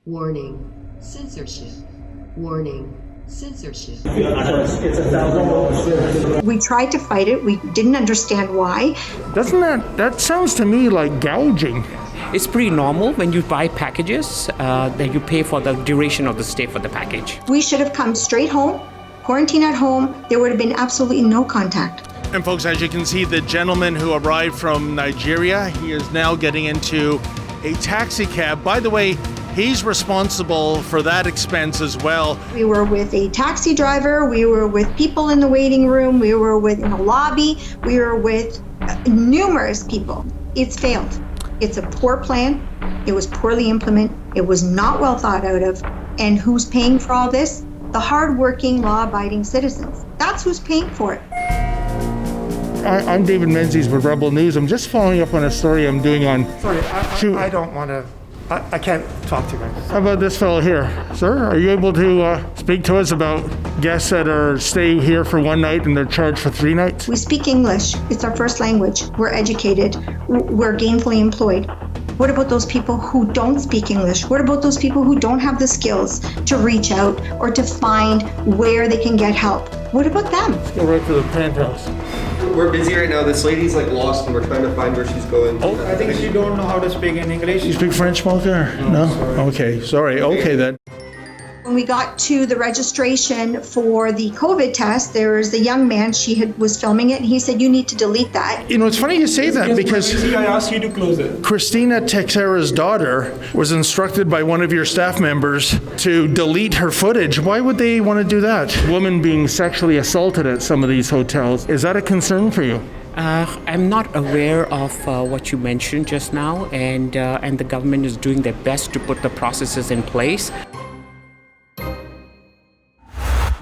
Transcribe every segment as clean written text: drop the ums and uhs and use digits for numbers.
Warning, censorship. Warning, censorship. We tried to fight it. We didn't understand why. That sounds to me like gouging. It's pretty normal when you buy packages that you pay for the duration of the stay for the package. We should have come straight home, quarantine at home. There would have been absolutely no contact. And folks, as you can see, the gentleman who arrived from Nigeria, he is now getting into a taxi cab. By the way, he's responsible for that expense as well. We were with a taxi driver. We were with people in the waiting room. We were in the lobby. We were with numerous people. It's failed. It's a poor plan. It was poorly implemented. It was not well thought out of. And who's paying for all this? The hardworking, law-abiding citizens. That's who's paying for it. I'm David Menzies with Rebel News. I'm just following up on a story I'm doing on... Sorry, I don't want to... I can't talk to you guys. How about this fellow here? Sir, are you able to speak to us about guests that are staying here for one night and they're charged for 3 nights? We speak English. It's our first language. We're educated. We're gainfully employed. What about those people who don't speak English? What about those people who don't have the skills to reach out or to find where they can get help? What about them? Go right to the penthouse. We're busy right now. This lady's lost and we're trying to find where she's going. Oh, I think she don't know how to speak in English. You speak French, Smoker? No? Sorry. Okay, sorry. Okay then. When we got to the registration for the COVID test, there was a young man, was filming it, and he said, you need to delete that. You know, it's funny you say that because I asked you to close it. Christina Texera's daughter was instructed by one of your staff members to delete her footage. Why would they want to do that? Women being sexually assaulted at some of these hotels. Is that a concern for you? I'm not aware of what you mentioned just now, and the government is doing their best to put the processes in place.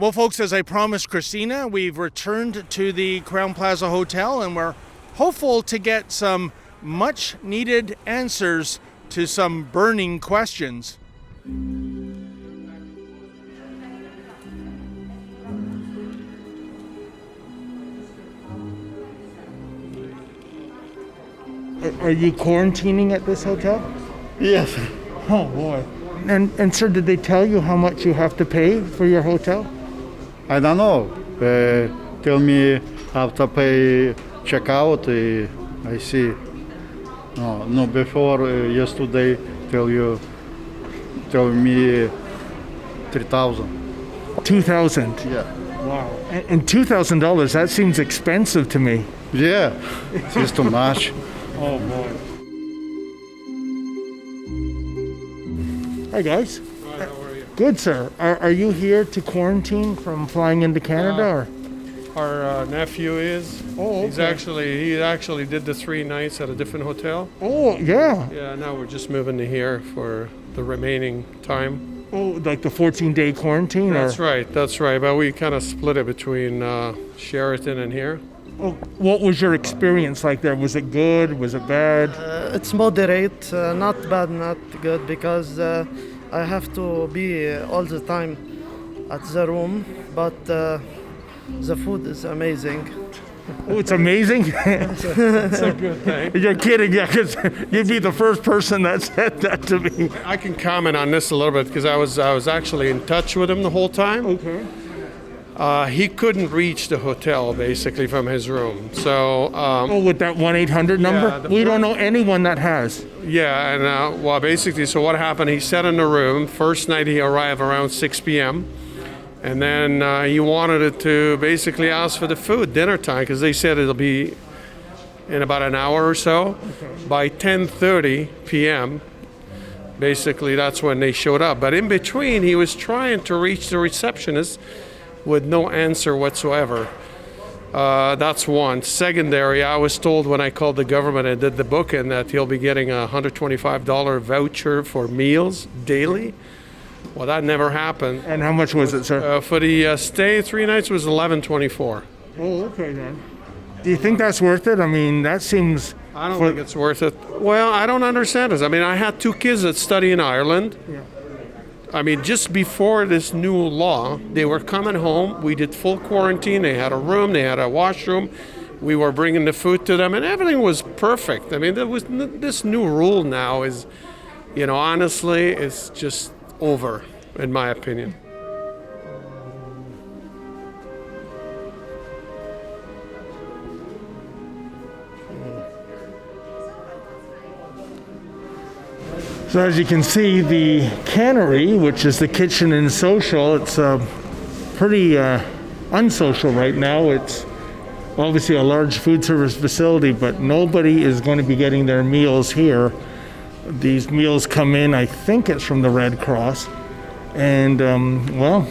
Well, folks, as I promised Christina, we've returned to the Crowne Plaza Hotel and we're hopeful to get some much needed answers to some burning questions. Are you quarantining at this hotel? Yes. Oh boy. And sir, did they tell you how much you have to pay for your hotel? I don't know. Tell me have to pay checkout. I see. No. Before yesterday, tell me 3,000. 2,000. Yeah. Wow. And $2,000. That seems expensive to me. Yeah. It's too much. Oh boy. Hi guys. Hi, how are you? Good, sir. Are you here to quarantine from flying into Canada, or? Our nephew is. Oh, okay. He actually did the 3 nights at a different hotel. Oh, yeah. Yeah, now we're just moving to here for the remaining time. Oh, like the 14-day quarantine? That's right. But we kind of split it between Sheraton and here. Oh, what was your experience like there? Was it good? Was it bad? It's moderate, not bad, not good, because I have to be all the time at the room, but the food is amazing. Oh, it's amazing? It's a good thing. You're kidding, yeah, because you'd be the first person that said that to me. I can comment on this a little bit because I was actually in touch with him the whole time. Okay. He couldn't reach the hotel basically from his room. So with that 1-800 number? Yeah, We don't know anyone that has. Yeah, and basically, so what happened, he sat in the room. First night he arrived around 6 p.m. And then he wanted it to basically ask for the food, dinner time, because they said it'll be in about an hour or so. Okay. By 10:30 p.m., basically that's when they showed up. But in between, he was trying to reach the receptionist with no answer whatsoever. That's one. Secondary, I was told when I called the government and did the booking that he'll be getting a $125 voucher for meals daily. Well, that never happened. And how much was it, sir? For the stay, 3 nights was $11.24. Oh, okay then. Do you think that's worth it? I mean, that seems... I don't think it's worth it. Well, I don't understand this. I mean, I had 2 kids that study in Ireland. Yeah. I mean, just before this new law, they were coming home. We did full quarantine. They had a room. They had a washroom. We were bringing the food to them, and everything was perfect. I mean, there was this new rule now is You know, honestly, it's just over, in my opinion. So as you can see, the cannery, which is the kitchen and social, it's pretty unsocial right now. It's obviously a large food service facility, but nobody is going to be getting their meals here. These meals come in, I think it's from the Red Cross, and well,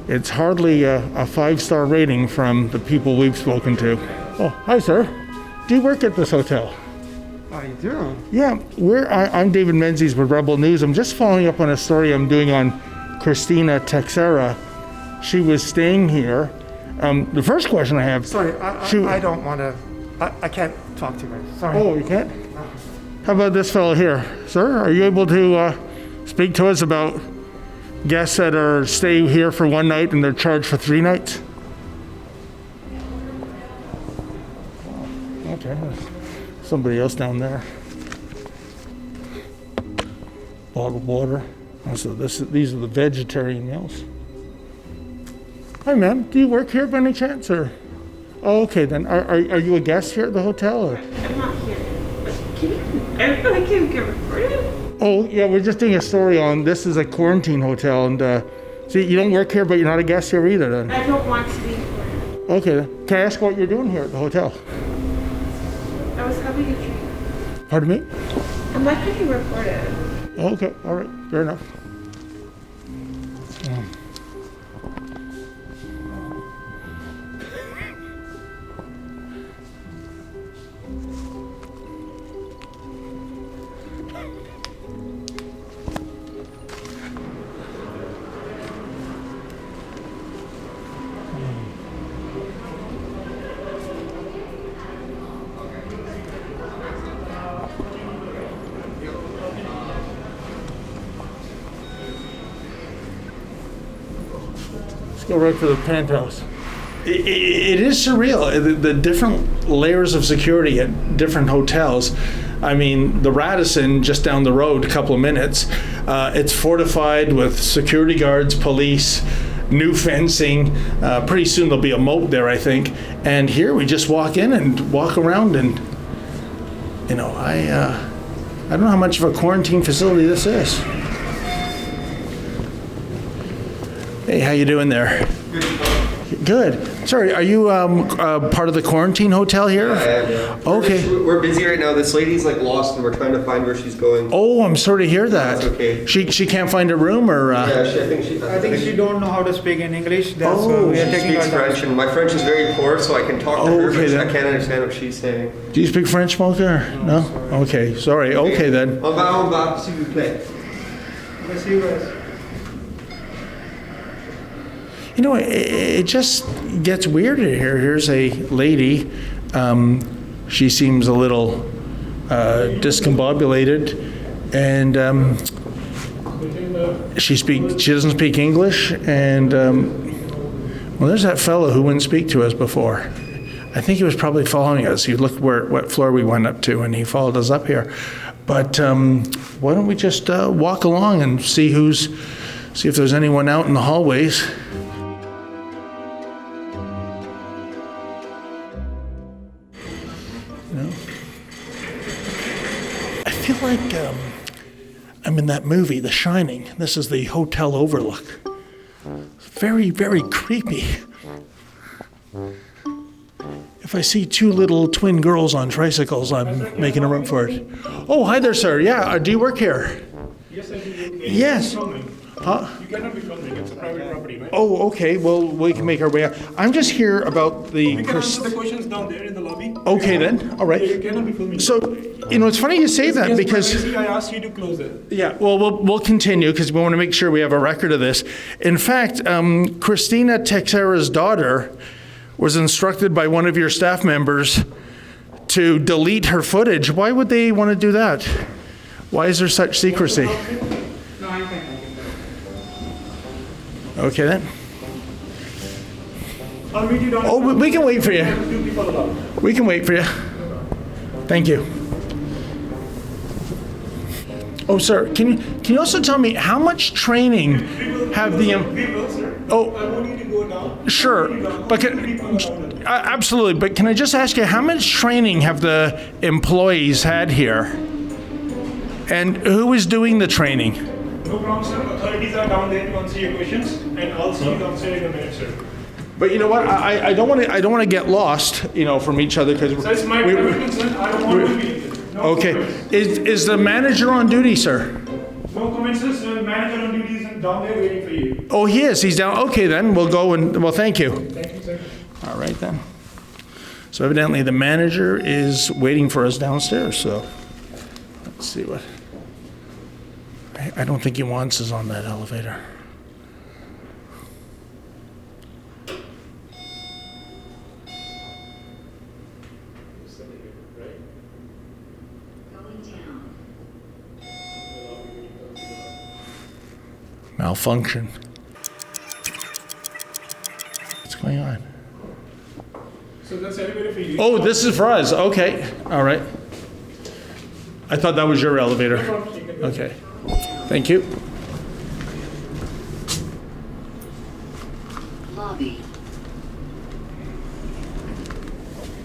it's hardly a 5-star rating from the people we've spoken to. Oh, hi sir. Do you work at this hotel? I do. Yeah, I'm David Menzies with Rebel News. I'm just following up on a story I'm doing on Christina Texera. She was staying here. The first question I have... Sorry, I don't want to... I can't talk to you guys. Sorry. Oh, you can't? How about this fellow here? Sir, are you able to speak to us about guests that are staying here for one night and they're charged for 3 nights? Okay, there's somebody else down there. Bottled water. So these are the vegetarian meals. Hi, ma'am. Do you work here by any chance, or? Oh, okay then. Are you a guest here at the hotel, or? I'm not here. I feel like I get recorded. Oh yeah, we're just doing a story on this is a quarantine hotel, and so you don't work here, but you're not a guest here either, then. I don't want to be here. Okay. Then. Can I ask what you're doing here at the hotel? I was having a drink. Pardon me? I'm not getting recorded. Okay. All right. Fair enough. Go right for the penthouse. It is surreal. The different layers of security at different hotels. I mean, the Radisson just down the road, a couple of minutes. It's fortified with security guards, police, new fencing. Pretty soon there'll be a moat there, I think. And here we just walk in and walk around, and you know, I don't know how much of a quarantine facility this is. Hey, how you doing there? Good. Sorry, are you part of the quarantine hotel here? I am, yeah. Okay. We're busy right now. This lady's like lost, and we're trying to find where she's going. Oh, I'm sorry to hear that. That's okay. She can't find a room, or? Yeah, I think she don't know how to speak in English. That's we are taking speaks French, and my French is very poor, so I can talk to her, but I can't understand what she's saying. Do you speak French, Mocha? No? Okay, sorry. Okay then. On va, s'il vous plaît. You know, it just gets weirder here. Here's a lady. She seems a little discombobulated, and she doesn't speak English. And well, there's that fellow who wouldn't speak to us before. I think he was probably following us. He looked what floor we went up to, and he followed us up here. But why don't we just walk along and see if there's anyone out in the hallways. I feel like I'm in that movie, The Shining. This is the hotel overlook. Very, very creepy. If I see 2 little twin girls on tricycles, I'm making a run for it. Oh, hi there, sir. Yeah, do you work here? Yes, I do. Yes. Huh? You cannot be filming. It's a private property, right? Oh, okay. Well, we can make our way out. I'm just here about the... We can answer the questions down there in the lobby. Okay, then. All right. You cannot be filming. So, you know, it's funny you say that because... Privacy, I asked you to close it. Yeah, well, we'll continue because we want to make sure we have a record of this. In fact, Christina Texera's daughter was instructed by one of your staff members to delete her footage. Why would they want to do that? Why is there such secrecy? No, I can't. Okay, then. I'll meet you down. Oh, we can wait for you. We can wait for you. Thank you. Oh, sir, can you also tell me how much training have the... We will, sir. Oh. I want you to go down. Sure, but absolutely. But can I just ask you, how much training have the employees had here? And who is doing the training? No problem, sir. Authorities are down there to answer your questions, and I'll see you downstairs in a minute, sir. But you know what? I don't want to get lost, from each other because. So it's my private concern. I don't want to be in there. No okay. comments. Is the manager on duty, sir? No comments, sir. The manager on duty is down there waiting for you. Oh, he is. He's down. Okay, then we'll go and thank you. Thank you, sir. All right then. So evidently the manager is waiting for us downstairs. So let's see what. I don't think he wants us on that elevator. Malfunction. What's going on? So that's elevator for you. Oh, this is for us. Okay. All right. I thought that was your elevator. Okay. Thank you. Lobby.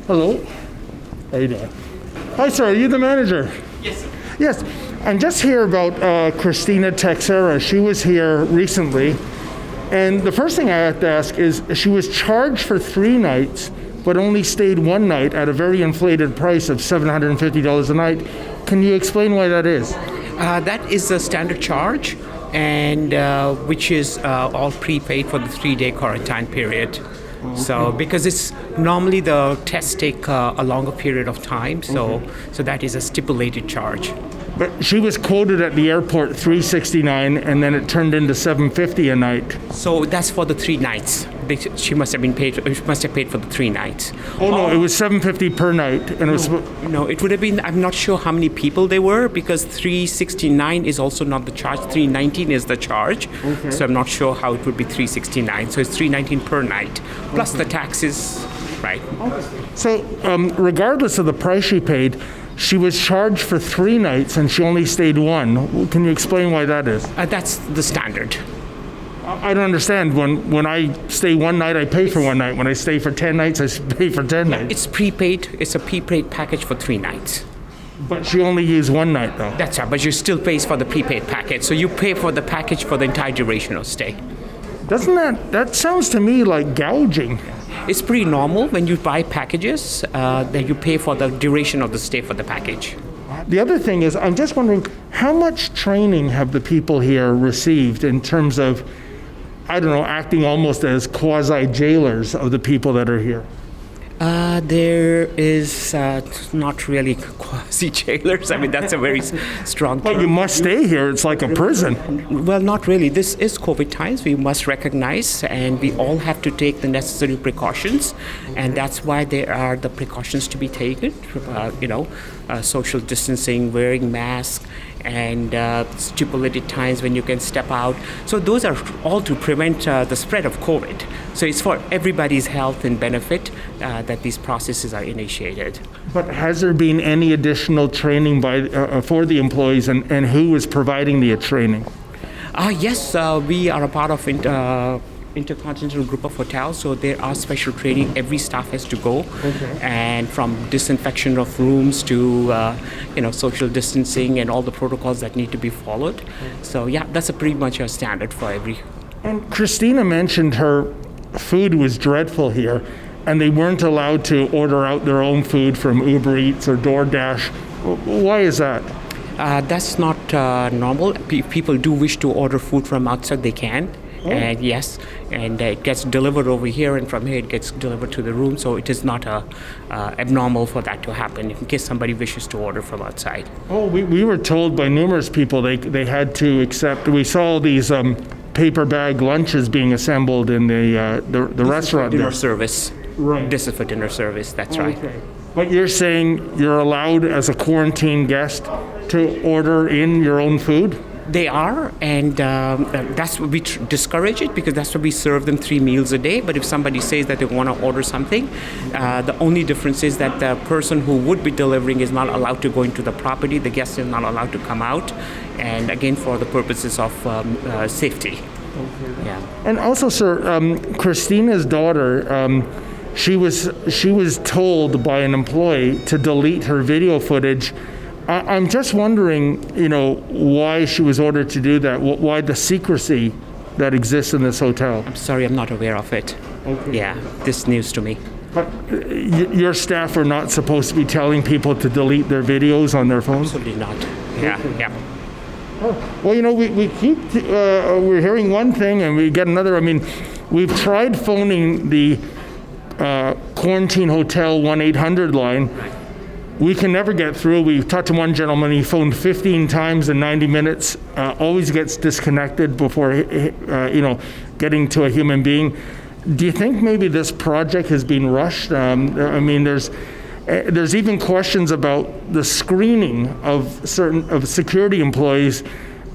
Hello. How you doing? Hi, sir. Are you the manager? Yes, sir. Yes. And just hear about Christina Texera. She was here recently. And the first thing I have to ask is, she was charged for 3 nights, but only stayed 1 night at a very inflated price of $750 a night. Can you explain why that is? That is a standard charge, and which is all prepaid for the 3-day quarantine period. So because it's normally the tests take a longer period of time, so that is a stipulated charge. But she was quoted at the airport $369, and then it turned into $750 a night. So that's for the 3 nights. She must have paid for the 3 nights. Oh no, it was $750 per night, and it was. No, it would have been. I'm not sure how many people there were because $369 is also not the charge. $319 is the charge. Okay. So I'm not sure how it would be $369. So it's $319 per night plus the taxes, right? So regardless of the price she paid, she was charged for 3 nights and she only stayed 1. Can you explain why that is? That's the standard. I don't understand. When I stay 1 night, I pay for 1 night. When I stay for 10 nights, I pay for 10 nights. It's prepaid. It's a prepaid package for 3 nights. But she only used 1 night, though. That's right. But you still pay for the prepaid package. So you pay for the package for the entire duration of stay. Doesn't that sounds to me like gouging? It's pretty normal when you buy packages that you pay for the duration of the stay for the package. The other thing is, I'm just wondering, how much training have the people here received in terms of, I don't know, acting almost as quasi-jailers of the people that are here? There is not really quasi-jailers. I mean, that's a very strong term. But you must stay here. It's like a prison. Well, not really. This is COVID times. We must recognize, and we all have to take the necessary precautions. And that's why there are the precautions to be taken. Social distancing, wearing masks, and stipulated times when you can step out. So those are all to prevent the spread of COVID. So it's for everybody's health and benefit that these processes are initiated. But has there been any additional training for the employees, and who is providing the training? Yes, we are a part of Intercontinental Group of Hotels, so there are special training. Every staff has to go, and from disinfection of rooms to social distancing and all the protocols that need to be followed. So yeah, that's pretty much a standard for every. And Christina mentioned her food was dreadful here, and they weren't allowed to order out their own food from Uber Eats or DoorDash. Why is that? That's not normal. People do wish to order food from outside, they can. And yes, and it gets delivered over here, and from here it gets delivered to the room. So it is not abnormal for that to happen in case somebody wishes to order from outside. Oh, we were told by numerous people they had to accept. We saw these paper bag lunches being assembled in the restaurant. Dinner service. Right. This is for dinner service. That's right. But you're saying you're allowed as a quarantine guest to order in your own food? They are, and that's what we discourage it, because that's what we serve them 3 meals a day. But if somebody says that they want to order something, the only difference is that the person who would be delivering is not allowed to go into the property. The guest is not allowed to come out, and again, for the purposes of safety. Okay. Yeah. And also, sir, Christina's daughter, she was told by an employee to delete her video footage. I'm just wondering, why she was ordered to do that. Why the secrecy that exists in this hotel? I'm sorry, I'm not aware of it. Okay. Yeah, this is news to me. But your staff are not supposed to be telling people to delete their videos on their phones? Absolutely not. Yeah, okay. Yeah. Oh. Well, we keep we're hearing one thing and we get another. I mean, we've tried phoning the quarantine hotel 1-800 line. We can never get through. We've talked to one gentleman, he phoned 15 times in 90 minutes, always gets disconnected before, getting to a human being. Do you think maybe this project has been rushed? I mean, there's even questions about the screening of security employees,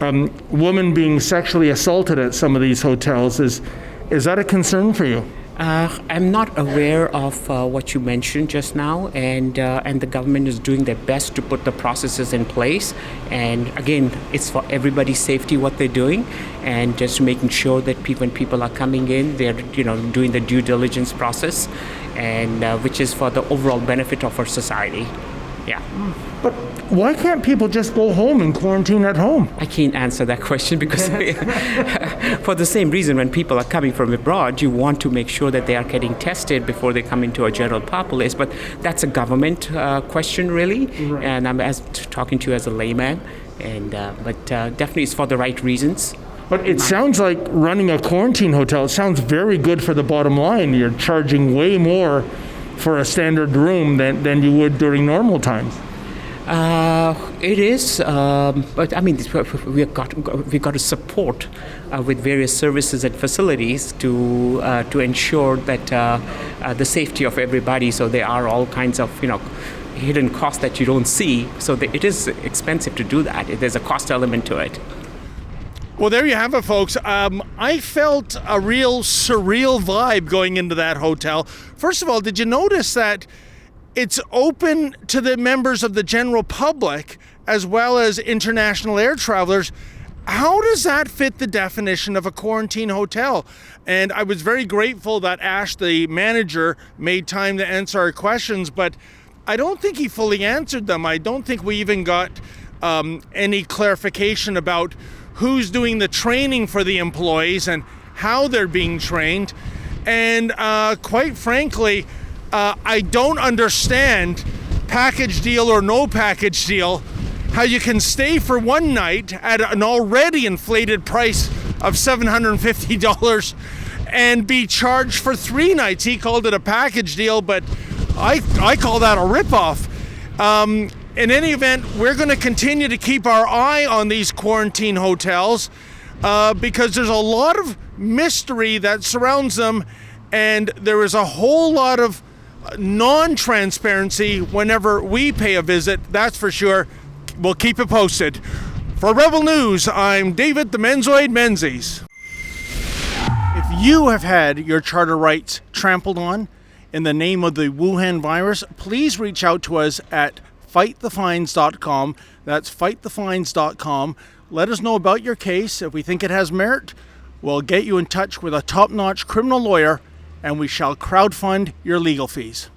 women being sexually assaulted at some of these hotels. Is that a concern for you? I'm not aware of what you mentioned just now, and the government is doing their best to put the processes in place. And again, it's for everybody's safety what they're doing, and just making sure that when people are coming in, they're doing the due diligence process, and which is for the overall benefit of our society. Yeah. But why can't people just go home and quarantine at home? I can't answer that question because for the same reason, when people are coming from abroad, you want to make sure that they are getting tested before they come into a general populace. But that's a government question, really. Right. And I'm talking to you as a layman. But definitely it's for the right reasons. But it sounds like running a quarantine hotel, it sounds very good for the bottom line. You're charging way more for a standard room than you would during normal times. It is, but I mean, we've got to support with various services and facilities to ensure that the safety of everybody. So there are all kinds of hidden costs that you don't see. So it is expensive to do that. There's a cost element to it. Well, there you have it, folks. I felt a real surreal vibe going into that hotel. First of all, did you notice that it's open to the members of the general public as well as international air travelers? How does that fit the definition of a quarantine hotel? And I was very grateful that Ash, the manager, made time to answer our questions, but I don't think he fully answered them. I don't think we even got any clarification about who's doing the training for the employees and how they're being trained. And quite frankly, I don't understand, package deal or no package deal, how you can stay for one night at an already inflated price of $750 and be charged for 3 nights. He called it a package deal, but I call that a ripoff. In any event, we're going to continue to keep our eye on these quarantine hotels because there's a lot of mystery that surrounds them, and there is a whole lot of non-transparency whenever we pay a visit, that's for sure. We'll keep it posted. For Rebel News, I'm David the Menzoid Menzies. If you have had your charter rights trampled on in the name of the Wuhan virus, please reach out to us at fightthefines.com. That's fightthefines.com. Let us know about your case. If we think it has merit, we'll get you in touch with a top-notch criminal lawyer, and we shall crowdfund your legal fees.